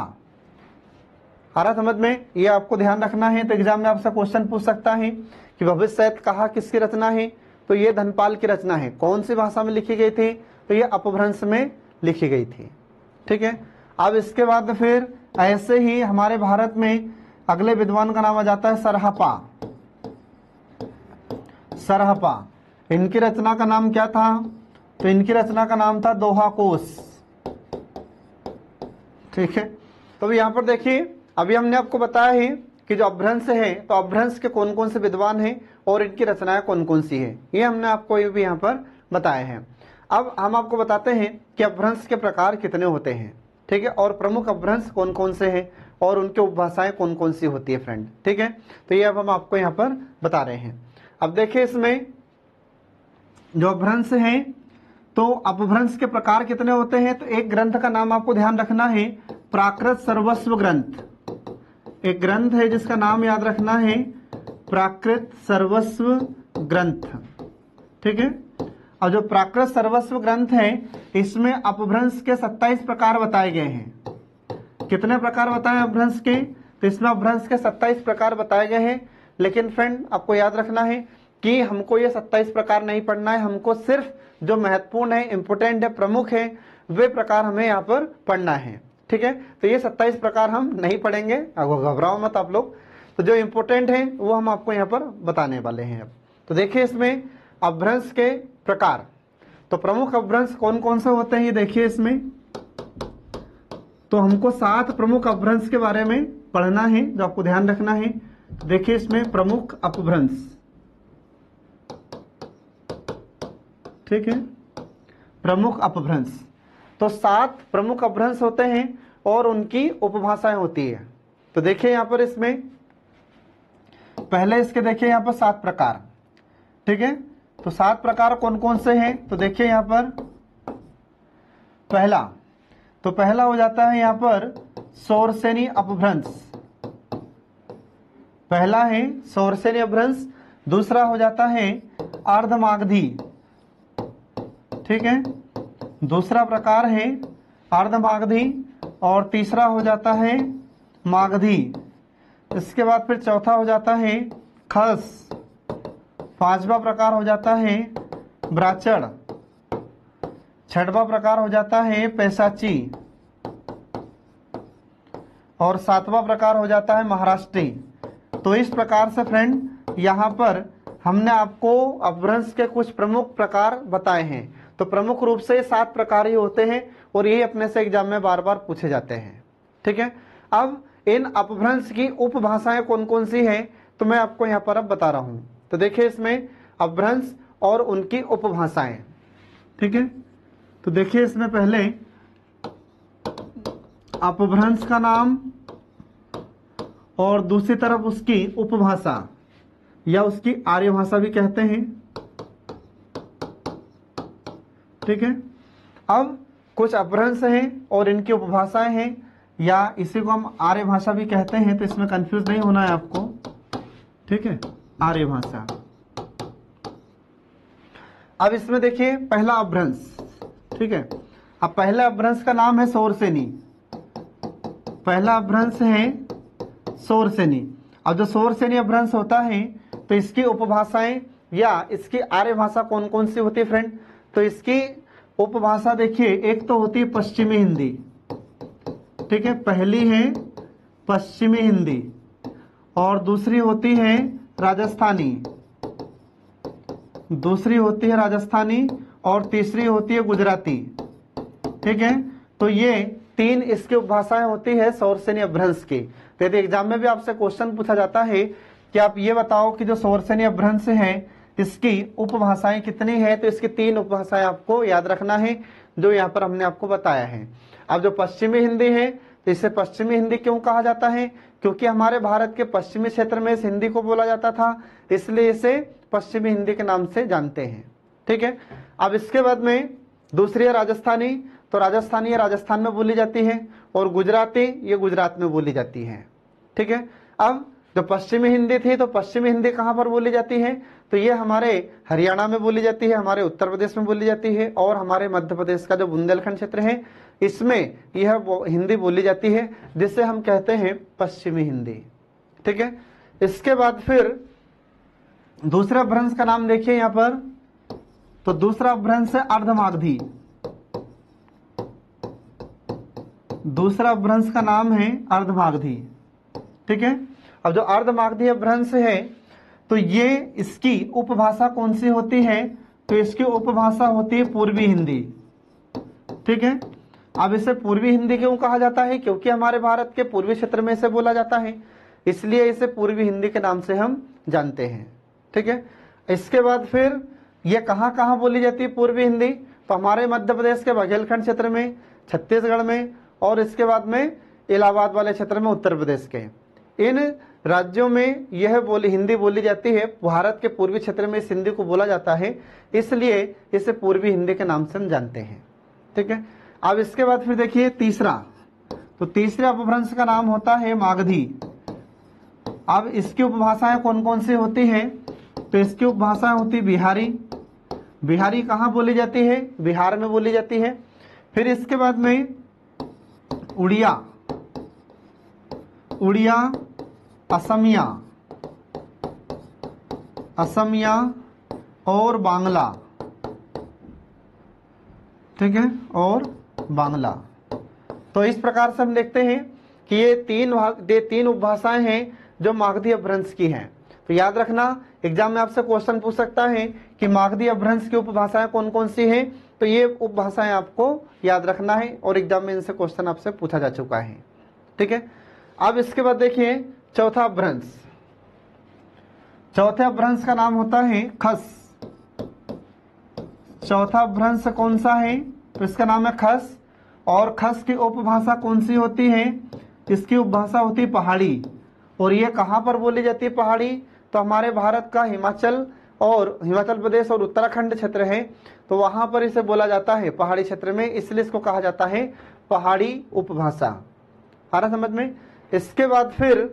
आ रहा समझ में, ये आपको ध्यान रखना है। तो एग्जाम में आपसे क्वेश्चन पूछ सकता है कि भविष्यत कहा किसकी रचना है, तो ये धनपाल की रचना है। कौन सी भाषा में लिखी गई थी, तो ये अपभ्रंश में लिखी गई थी। ठीक है, अब इसके बाद फिर ऐसे ही हमारे भारत में अगले विद्वान का नाम आ जाता है सरहपा। सरहपा, इनकी रचना का नाम क्या था, तो इनकी रचना का नाम था दोहा कोश। ठीक है, तो यहाँ पर देखिए अभी हमने आपको बताया है कि जो अपभ्रंश है तो अपभ्रंश के कौन कौन से विद्वान हैं और इनकी रचनाएं कौन कौन सी है, ये हमने आपको भी यहाँ पर बताए हैं। अब हम आपको बताते हैं कि अपभ्रंश के प्रकार कितने होते हैं। ठीक है, और प्रमुख अपभ्रंश कौन कौन से हैं और उनकी उपभाषाएं कौन कौन सी होती है फ्रेंड। ठीक है, तो ये अब हम आपको यहाँ पर बता रहे हैं। अब देखिए इसमें जो अपभ्रंश है तो अपभ्रंश के प्रकार कितने होते हैं, तो एक ग्रंथ का नाम आपको ध्यान रखना है, प्राकृत सर्वस्व ग्रंथ। एक ग्रंथ है जिसका नाम याद रखना है प्राकृत सर्वस्व ग्रंथ। ठीक है, और जो प्राकृत सर्वस्व ग्रंथ है इसमें अपभ्रंश के 27 प्रकार बताए गए हैं। कितने प्रकार बताए अपभ्रंश के, तो इसमें अपभ्रंश के 27 प्रकार बताए गए हैं। लेकिन फ्रेंड आपको याद रखना है कि हमको ये 27 प्रकार नहीं पढ़ना है, हमको सिर्फ जो महत्वपूर्ण है, इंपोर्टेंट है, प्रमुख है, वे प्रकार हमें यहाँ पर पढ़ना है। ठीक है, तो ये 27 प्रकार हम नहीं पढ़ेंगे, घबराओ मत आप लोग। तो जो इंपोर्टेंट है वो हम आपको यहाँ पर बताने वाले हैं। अब तो देखिए इसमें अपभ्रंश के प्रकार, तो प्रमुख अपभ्रंश कौन कौन से होते हैं ये देखिए इसमें। तो हमको 7 प्रमुख अपभ्रंश के बारे में पढ़ना है जो आपको ध्यान रखना है। देखिए इसमें प्रमुख अपभ्रंश, ठीक है, प्रमुख अपभ्रंश, तो 7 प्रमुख अपभ्रंश होते हैं और उनकी उपभाषाएं होती है। तो देखिए यहाँ पर इसमें पहले इसके देखिए यहाँ पर 7 प्रकार, ठीक है। तो 7 प्रकार कौन कौन से हैं, तो देखिए यहाँ पर पहला हो जाता है यहाँ पर शौरसेनी अपभ्रंश, पहला है शौरसेनी अपभ्रंश। दूसरा हो जाता है अर्धमागधी, ठीक है, दूसरा प्रकार है अर्धमागधी। और तीसरा हो जाता है मागधी। इसके बाद फिर चौथा हो जाता है खस। पांचवा प्रकार हो जाता है ब्राचड़। छठवां प्रकार हो जाता है पैसाची। और सातवां प्रकार हो जाता है महाराष्ट्री। तो इस प्रकार से फ्रेंड यहाँ पर हमने आपको अपभ्रंश के कुछ प्रमुख प्रकार बताए हैं। तो प्रमुख रूप से 7 प्रकार ही होते हैं और ये अपने से एग्जाम में बार बार पूछे जाते हैं, ठीक है। अब इन अपभ्रंश की उपभाषाएं कौन कौन सी हैं तो मैं आपको यहाँ पर अब बता रहा हूं। तो देखिए इसमें अपभ्रंश और उनकी उपभाषाएं, ठीक है। तो देखिए इसमें पहले अपभ्रंश का नाम और दूसरी तरफ उसकी उपभाषा या उसकी आर्य भाषा भी कहते हैं, ठीक है। अब कुछ अपभ्रंश हैं और इनकी उपभाषाएं हैं या इसी को हम आर्य भाषा भी कहते हैं, तो इसमें कंफ्यूज नहीं होना है आपको, ठीक है, आर्य भाषा। अब इसमें देखिए पहला अपभ्रंश, ठीक है। अब पहला अपभ्रंश का नाम है शौरसेनी। पहला अपभ्रंश है शौरसेनी। अब जो शौरसेनी अपभ्रंश होता है तो इसकी उपभाषाएं या इसकी आर्य भाषा कौन कौन सी होती है फ्रेंड, तो इसकी उपभाषा देखिए एक तो होती है पश्चिमी हिंदी, ठीक है, पहली है पश्चिमी हिंदी और दूसरी होती है राजस्थानी, और तीसरी होती है गुजराती, ठीक है। तो ये 3 इसकी उपभाषाएं होती है शौरसेनी अपभ्रंश की। तो यदि एग्जाम में भी आपसे क्वेश्चन पूछा जाता है कि आप ये बताओ कि जो शौरसेनी अपभ्रंश है इसकी उपभाषाएं कितनी है, तो इसकी 3 उपभाषाएं आपको याद रखना है जो यहाँ पर हमने आपको बताया है। अब जो पश्चिमी हिंदी है तो इसे पश्चिमी हिंदी क्यों कहा जाता है, क्योंकि हमारे भारत के पश्चिमी क्षेत्र में इस हिंदी को बोला जाता था, इसलिए इसे पश्चिमी हिंदी के नाम से जानते हैं, ठीक है। अब इसके बाद में दूसरी है राजस्थानी। तो राजस्थानी ये राजस्थान में बोली जाती है और गुजराती ये गुजरात में बोली जाती है, ठीक है। अब जो पश्चिमी हिंदी थी तो पश्चिमी हिंदी कहाँ पर बोली जाती है, तो ये हमारे हरियाणा में बोली जाती है, हमारे उत्तर प्रदेश में बोली जाती है और हमारे मध्य प्रदेश का जो बुंदेलखंड क्षेत्र है इसमें यह हिंदी बोली जाती है, जिसे हम कहते हैं पश्चिमी हिंदी, ठीक है। इसके बाद फिर दूसरा अपभ्रंश का नाम देखिए यहाँ पर, तो दूसरा अपभ्रंश है अर्धमागधी। दूसरा अपभ्रंश का नाम है अर्धमागधी, ठीक है। अब जो अर्धमागधी अपभ्रंश है तो ये इसकी उपभाषा कौन सी होती है, तो इसकी उपभाषा होती है पूर्वी हिंदी, ठीक है। अब इसे पूर्वी हिंदी क्यों कहा जाता है, क्योंकि हमारे भारत के पूर्वी क्षेत्र में इसे बोला जाता है, इसलिए इसे पूर्वी हिंदी के नाम से हम जानते हैं, ठीक है। इसके बाद फिर ये कहाँ कहाँ बोली जाती है पूर्वी हिंदी, तो हमारे मध्य प्रदेश के बघेलखंड क्षेत्र में, छत्तीसगढ़ में और इसके बाद में इलाहाबाद वाले क्षेत्र में उत्तर प्रदेश के, इन राज्यों में यह हिंदी बोली जाती है। भारत के पूर्वी क्षेत्र में इस हिंदी को बोला जाता है, इसलिए इसे पूर्वी हिंदी के नाम से हम जानते हैं, ठीक है। अब इसके बाद फिर देखिए तीसरा, तो तीसरे अपभ्रंश का नाम होता है मागधी। अब इसकी उपभाषाएं कौन कौन सी होती है, तो इसकी उपभाषाएं होती बिहारी। बिहारी कहाँ बोली जाती है, बिहार में बोली जाती है। फिर इसके बाद में उड़िया, असमिया और बांग्ला, ठीक है, और बांग्ला। तो इस प्रकार से हम देखते हैं कि ये तीन उपभाषाएं हैं जो मागधी अपभ्रंश की हैं। तो याद रखना एग्जाम में आपसे क्वेश्चन पूछ सकता है कि मागधी अपभ्रंश की उपभाषाएं कौन कौन सी हैं, तो ये उपभाषाएं आपको याद रखना है और एग्जाम में इनसे क्वेश्चन आपसे पूछा जा चुका है, ठीक है। अब इसके बाद देखिए चौथा अपभ्रंश। चौथे अपभ्रंश का नाम होता है खस। चौथा अपभ्रंश कौन सा है, तो इसका नाम है खस। और खस की उपभाषा कौन सी होती है, इसकी उपभाषा होती है पहाड़ी। और ये कहाँ पर बोली जाती है पहाड़ी, तो हमारे भारत का हिमाचल प्रदेश और उत्तराखंड क्षेत्र है, तो वहां पर इसे बोला जाता है पहाड़ी क्षेत्र में, इसलिए इसको कहा जाता है पहाड़ी उपभाषा। आ रहा समझ में। इसके बाद फिर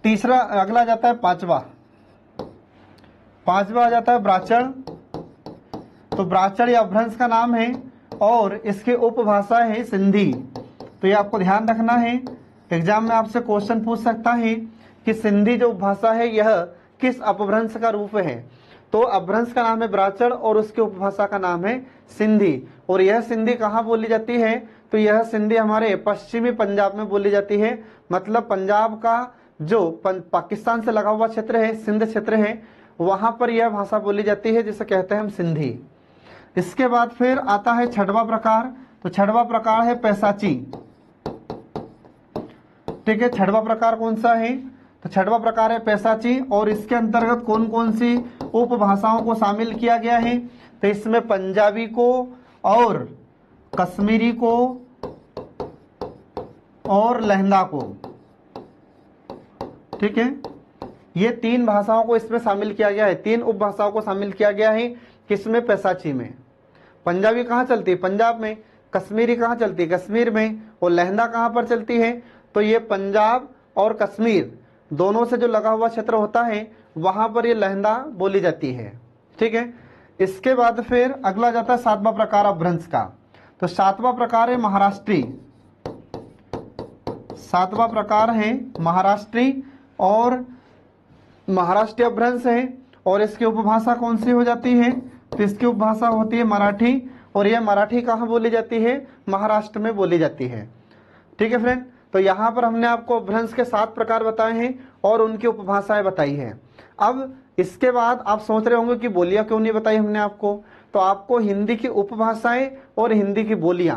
तीसरा अगला जाता है पांचवा आ जाता है ब्राचड़। तो ब्राचड़ या अपभ्रंश का नाम है और इसकी उपभाषा है सिंधी। तो ये आपको ध्यान रखना है, एग्जाम में आपसे क्वेश्चन पूछ सकता है कि सिंधी जो उपभाषा है यह किस अपभ्रंश का रूप है। तो अपभ्रंश का नाम है ब्राचड़ और उसकी उपभाषा का नाम है सिंधी। और यह सिंधी कहाँ बोली जाती है, तो यह सिंधी हमारे पश्चिमी पंजाब में बोली जाती है। मतलब पंजाब का जो पाकिस्तान से लगा हुआ क्षेत्र है, सिंध क्षेत्र है, वहां पर यह भाषा बोली जाती है, जिसे कहते हैं हम सिंधी। इसके बाद फिर आता है छठवां प्रकार। तो छठवां प्रकार है पैसाची। ठीक है, छठवां प्रकार कौन सा है, तो छठवां प्रकार है पैसाची। और इसके अंतर्गत कौन कौन सी उपभाषाओं को शामिल किया गया है, तो इसमें पंजाबी को और कश्मीरी को और लहंदा को। ठीक है, ये तीन भाषाओं को इसमें शामिल किया गया है, तीन उपभाषाओं को शामिल किया गया है। किसमें, पैसाची में। पंजाबी कहाँ चलती है, पंजाब में। कश्मीरी कहाँ चलती है, कश्मीर में। और लहंदा कहाँ पर चलती है, तो ये पंजाब और कश्मीर दोनों से जो लगा हुआ क्षेत्र होता है वहां पर ये लहंदा बोली जाती है। ठीक है, इसके बाद फिर अगला जाता है सातवां प्रकार अपभ्रंश का। तो सातवां प्रकार है महाराष्ट्री। सातवां प्रकार है महाराष्ट्री और महाराष्ट्रीय अपभ्रंश है। और इसकी उपभाषा कौन सी हो जाती है, तो इसकी उपभाषा होती है मराठी। और यह मराठी कहाँ बोली जाती है, महाराष्ट्र में बोली जाती है। ठीक है फ्रेंड, तो यहाँ पर हमने आपको अपभ्रंश के 7 प्रकार बताए हैं और उनकी उपभाषाएं बताई हैं। अब इसके बाद आप सोच रहे होंगे कि बोलियां क्यों नहीं बताई हमने आपको, तो आपको हिंदी की उपभाषाएं और हिंदी की बोलियां,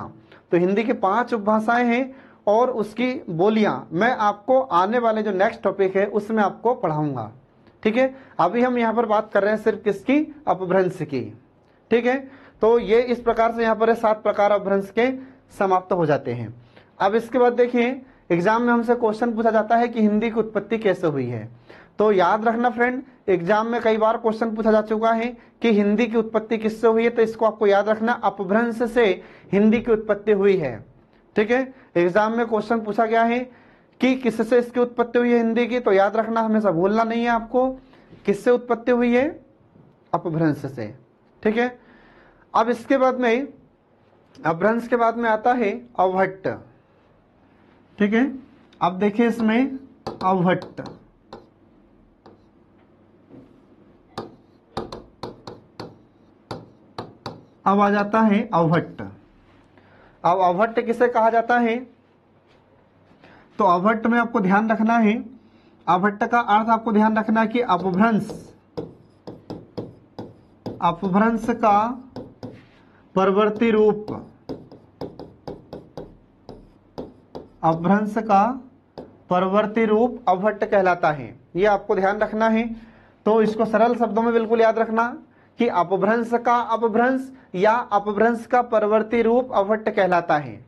तो हिंदी की 5 उपभाषाएं हैं और उसकी बोलियां मैं आपको आने वाले जो नेक्स्ट टॉपिक है उसमें आपको पढ़ाऊंगा। ठीक है, अभी हम यहाँ पर बात कर रहे हैं सिर्फ किसकी, अपभ्रंश की। ठीक है, तो ये इस प्रकार से यहाँ पर 7 प्रकार अपभ्रंश के समाप्त हो जाते हैं। अब इसके बाद देखिए एग्जाम में हमसे क्वेश्चन पूछा जाता है कि हिंदी की उत्पत्ति कैसे हुई है। तो याद रखना फ्रेंड, एग्जाम में कई बार क्वेश्चन पूछा जा चुका है कि हिंदी की उत्पत्ति किससे हुई है, तो इसको आपको याद रखना, अपभ्रंश से हिंदी की उत्पत्ति हुई है। ठीक है, एग्जाम में क्वेश्चन पूछा गया है कि किससे इसकी उत्पत्ति हुई है हिंदी की, तो याद रखना, हमेशा भूलना नहीं है आपको, किससे उत्पत्ति हुई है, अपभ्रंश से। ठीक है, अब इसके बाद में अपभ्रंश के बाद में आता है अवहट्ट। ठीक है, अब देखिए इसमें अवहट्ट, अब आ जाता है अवहट्ट। अब अवहट्ट किसे कहा जाता है, तो अवहट्ट में आपको ध्यान रखना है, अवहट्ट का अर्थ आपको ध्यान रखना है कि अपभ्रंश, अपभ्रंश का परवर्ती रूप, अपभ्रंश का परवर्ती रूप अवहट्ट कहलाता है। ये आपको ध्यान रखना है। तो इसको सरल शब्दों में बिल्कुल याद रखना कि अपभ्रंश का अपभ्रंश या अपभ्रंश का परवर्ती रूप अवहट्ट कहलाता है।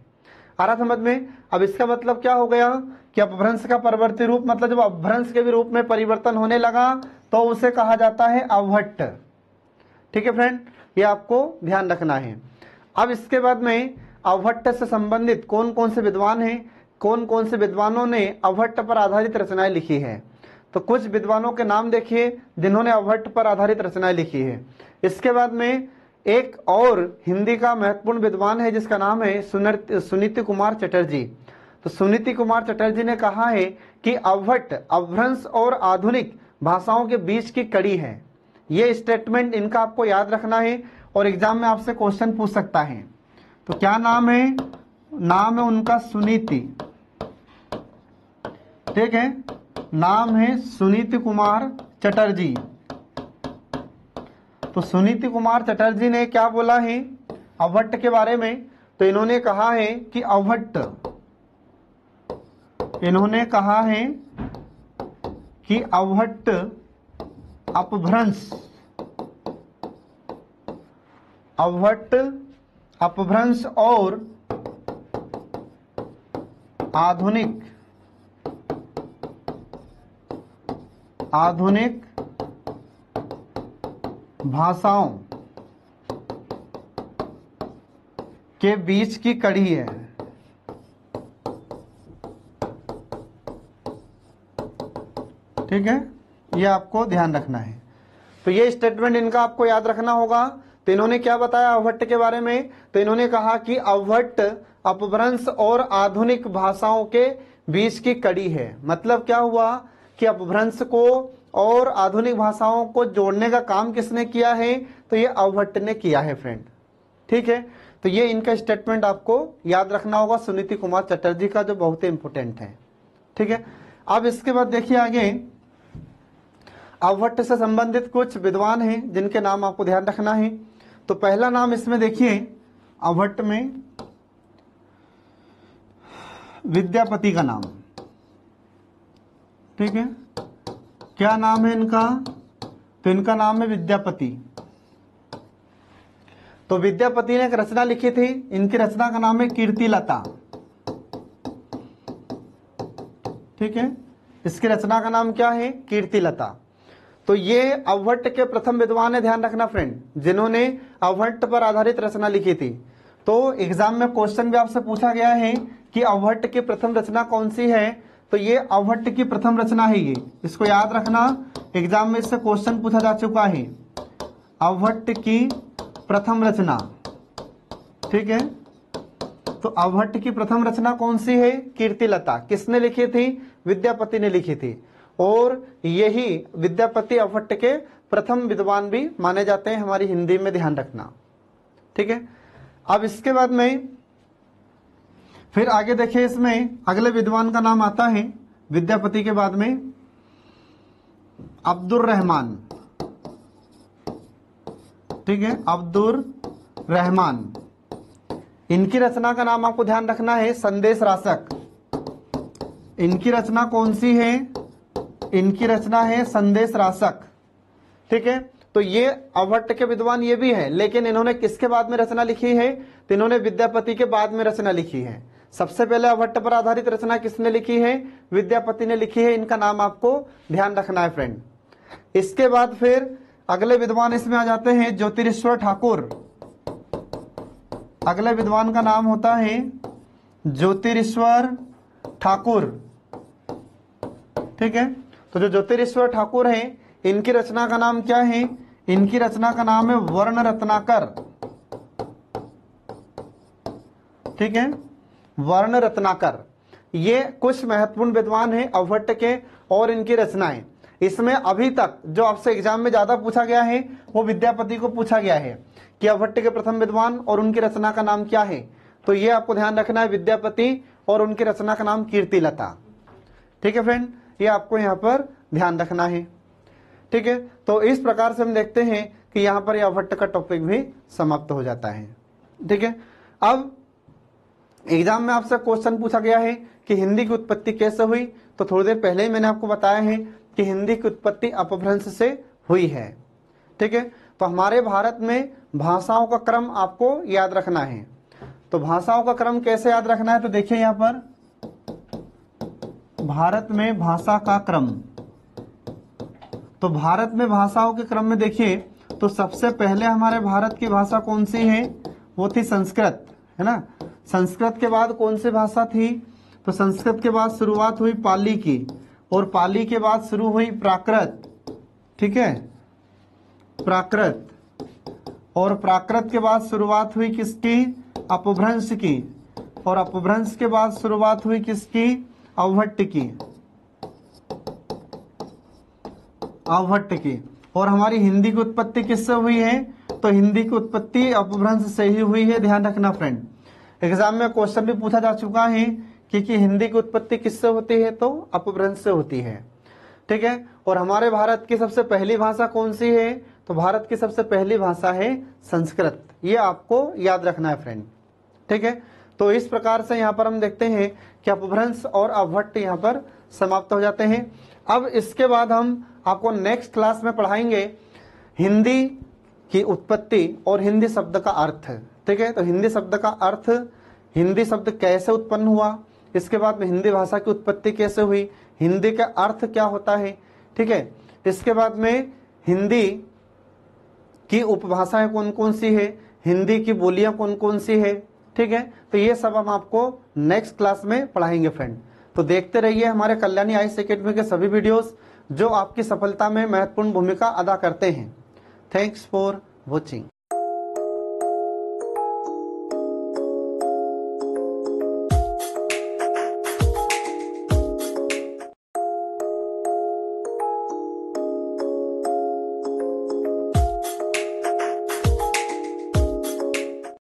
आ रहा समझ में। अब इसका मतलब क्या हो गया कि अपभ्रंश का परवर्ती रूप मतलब जब अपभ्रंश के भी रूप में परिवर्तन होने लगा तो उसे कहा जाता है अवहट्ट। ठीक है फ्रेंड, ये आपको ध्यान रखना है। अब इसके बाद में अवहट्ट से संबंधित कौन कौन से विद्वान हैं, कौन कौन से विद्वानों ने अवहट्ट पर आधारित रचनाएं लिखी है। तो कुछ विद्वानों के नाम देखिए जिन्होंने अवहट्ट पर आधारित रचनाएं लिखी है। इसके बाद में एक और हिंदी का महत्वपूर्ण विद्वान है जिसका नाम है सुनीति कुमार चटर्जी। तो सुनीति कुमार चटर्जी ने कहा है कि अवहट्ट अपभ्रंश और आधुनिक भाषाओं के बीच की कड़ी है। ये स्टेटमेंट इनका आपको याद रखना है और एग्जाम में आपसे क्वेश्चन पूछ सकता है। तो क्या नाम है, नाम है उनका सुनीति। ठीक है, नाम है सुनीति कुमार चटर्जी। तो सुनीति कुमार चटर्जी ने क्या बोला है अवहट्ट के बारे में, तो इन्होंने कहा है कि अवहट्ट, इन्होंने कहा है कि अवहट्ट अपभ्रंश, अवहट्ट अपभ्रंश और आधुनिक आधुनिक भाषाओं के बीच की कड़ी है। ठीक है, ये आपको ध्यान रखना है। तो ये स्टेटमेंट इनका आपको याद रखना होगा। तो इन्होंने क्या बताया अवभट्ट के बारे में? तो इन्होंने कहा कि अवभट्ट अपभ्रंश और आधुनिक भाषाओं के बीच की कड़ी है। मतलब क्या हुआ कि अपभ्रंश को और आधुनिक भाषाओं को जोड़ने का काम किसने किया है? तो ये अवभट्ट ने किया है फ्रेंड। ठीक है, तो ये इनका स्टेटमेंट आपको याद रखना होगा सुनीति कुमार चटर्जी का, जो बहुत ही इंपोर्टेंट है। ठीक है, अब इसके बाद देखिए आगे अवभट्ट से संबंधित कुछ विद्वान हैं जिनके नाम आपको ध्यान रखना है। तो पहला नाम इसमें देखिए अवभट्ट में विद्यापति का नाम। ठीक है, क्या नाम है इनका? तो इनका नाम है विद्यापति। तो विद्यापति ने एक रचना लिखी थी, इनकी रचना का नाम है कीर्तिलता। ठीक है, इसकी रचना का नाम क्या है? कीर्तिलता। तो ये अवभट्ट के प्रथम विद्वान है, ध्यान रखना फ्रेंड, जिन्होंने अवभट्ट पर आधारित रचना लिखी थी। तो एग्जाम में क्वेश्चन भी आपसे पूछा गया है कि अवभट्ट की प्रथम रचना कौन सी है? तो ये अवभट्ट की प्रथम रचना है, ये इसको याद रखना। एग्जाम में इससे क्वेश्चन पूछा जा चुका है, अवभट्ट की प्रथम रचना। ठीक है, तो अवभट्ट की प्रथम रचना कौन सी है? कीर्तिलता। किसने लिखी थी? विद्यापति ने लिखी थी। और यही विद्यापति अवभट्ट के प्रथम विद्वान भी माने जाते हैं हमारी हिंदी में, ध्यान रखना। ठीक है, अब इसके बाद में फिर आगे देखिए, इसमें अगले विद्वान का नाम आता है विद्यापति के बाद में अब्दुल रहमान। ठीक है, अब्दुल रहमान। इनकी रचना का नाम आपको ध्यान रखना है संदेश रासक। इनकी रचना कौन सी है? इनकी रचना है संदेश रासक। ठीक है, तो ये अवभट्ट के विद्वान ये भी है, लेकिन इन्होंने किसके बाद में रचना लिखी है? तो इन्होंने विद्यापति के बाद में रचना लिखी है। सबसे पहले अवभट्ट पर आधारित रचना किसने लिखी है? विद्यापति ने लिखी है। इनका नाम आपको ध्यान रखना है फ्रेंड। इसके बाद फिर अगले विद्वान इसमें आ जाते हैं ज्योतिरीश्वर ठाकुर। अगले विद्वान का नाम होता है ज्योतिरीश्वर ठाकुर। ठीक है, तो जो ज्योतिरीश्वर ठाकुर हैं, इनकी रचना का नाम क्या है? इनकी रचना का नाम है वर्ण रत्नाकर। ठीक है, वर्ण रत्नाकर। ये कुछ महत्वपूर्ण विद्वान हैं अवभट्ट के और इनकी रचनाएं। इसमें अभी तक जो आपसे एग्जाम में ज्यादा पूछा गया है वो विद्यापति को पूछा गया है कि अवभट्ट के प्रथम विद्वान और उनकी रचना का नाम क्या है। तो ये आपको ध्यान रखना है, विद्यापति और उनकी रचना का नाम कीर्तिलता। ठीक है फ्रेंड, ये आपको यहाँ पर ध्यान रखना है। ठीक है, तो इस प्रकार से हम देखते हैं कि यहाँ पर अवभट्ट का टॉपिक भी समाप्त हो जाता है। ठीक है, अब एग्जाम में आपसे क्वेश्चन पूछा गया है कि हिंदी की उत्पत्ति कैसे हुई? तो थोड़ी देर पहले ही मैंने आपको बताया है कि हिंदी की उत्पत्ति अपभ्रंश से हुई है। ठीक है, तो हमारे भारत में भाषाओं का क्रम आपको याद रखना है। तो भाषाओं का क्रम कैसे याद रखना है? तो देखिए यहाँ पर भारत में भाषा का क्रम। तो भारत में भाषाओं के क्रम में देखिए, तो सबसे पहले हमारे भारत की भाषा कौन सी है? वो थी संस्कृत, है ना। संस्कृत के बाद कौन सी भाषा थी? तो संस्कृत के बाद शुरुआत हुई पाली की, और पाली के बाद शुरू हुई प्राकृत। ठीक है, प्राकृत। और प्राकृत के बाद शुरुआत हुई किसकी? अपभ्रंश की। और अपभ्रंश के बाद शुरुआत हुई किसकी? अवभट्ट की। अवभट्ट की। और हमारी हिंदी की उत्पत्ति किससे हुई है? तो हिंदी की उत्पत्ति अपभ्रंश से ही हुई है, ध्यान रखना फ्रेंड। एग्जाम में क्वेश्चन भी पूछा जा चुका है कि हिंदी की उत्पत्ति किससे होती है? तो अपभ्रंश से होती है। ठीक है, और हमारे भारत की सबसे पहली भाषा कौन सी है? तो भारत की सबसे पहली भाषा है संस्कृत। ये आपको याद रखना है फ्रेंड। ठीक है, तो इस प्रकार से यहाँ पर हम देखते हैं कि अपभ्रंश और अवभट्ट यहाँ पर समाप्त हो जाते हैं। अब इसके बाद हम आपको नेक्स्ट क्लास में पढ़ाएंगे हिंदी की उत्पत्ति और हिंदी शब्द का अर्थ। ठीक है, तो हिंदी शब्द का अर्थ, हिंदी शब्द कैसे उत्पन्न हुआ, इसके बाद में हिंदी भाषा की उत्पत्ति कैसे हुई, हिंदी का अर्थ क्या होता है। ठीक है, इसके बाद में हिंदी की उपभाषाएं कौन कौन सी है, हिंदी की बोलियां कौन कौन सी है, ठीक है। तो ये सब हम आपको नेक्स्ट क्लास में पढ़ाएंगे फ्रेंड। तो देखते रहिए हमारे कल्याणी आईएएस एकेडमी के सभी वीडियोस जो आपकी सफलता में महत्वपूर्ण भूमिका अदा करते हैं। Thanks for watching.